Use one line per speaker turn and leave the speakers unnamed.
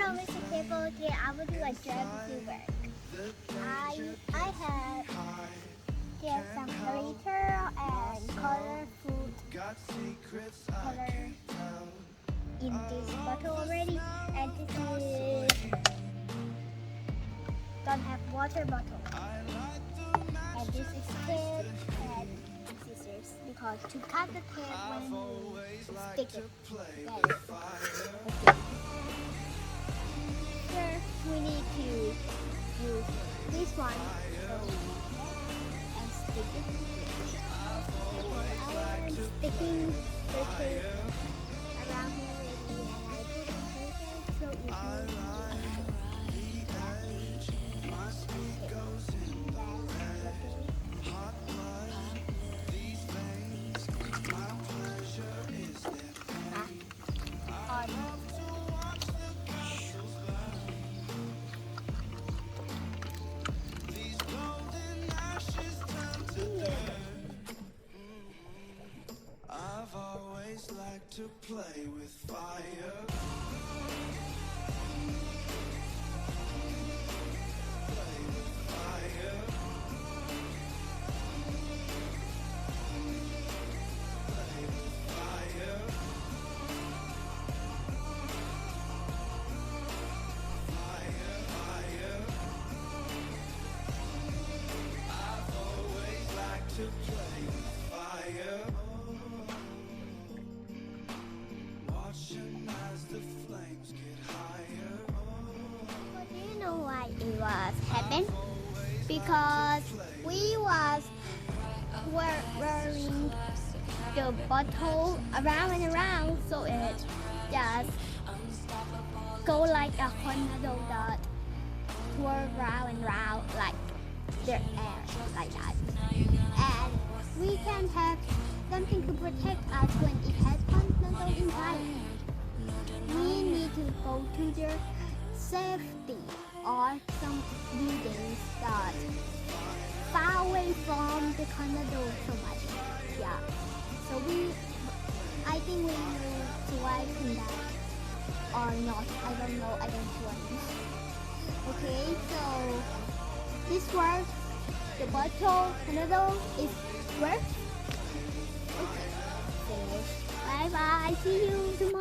Hello, Mr. Cable. Today I will do a geography work. I have get some glitter and colorful color in this bottle already, and this is don't have water bottle. And this is tape and scissors because to cut the tape when you stick it. Okay. First, we need to use this one and stick it. I am sticking the tape around here already, and I put it here so it will
to play with fire. Play with fire. Play with fire. Fire, fire. I've always liked to play with fire.
But do you know why it was happened? Because we was wearing the bottle around and around, so it just go like a tornado that twirl round and round like the air like that. And we can have something to protect us when it has tornado inside. We need to go to the safety or some buildings that far away from the tornado so much. Yeah. So I think we will survive in that or not. I don't know. I don't know. Okay, so this works. The bottle tornado is works. Okay. Bye bye. See you tomorrow.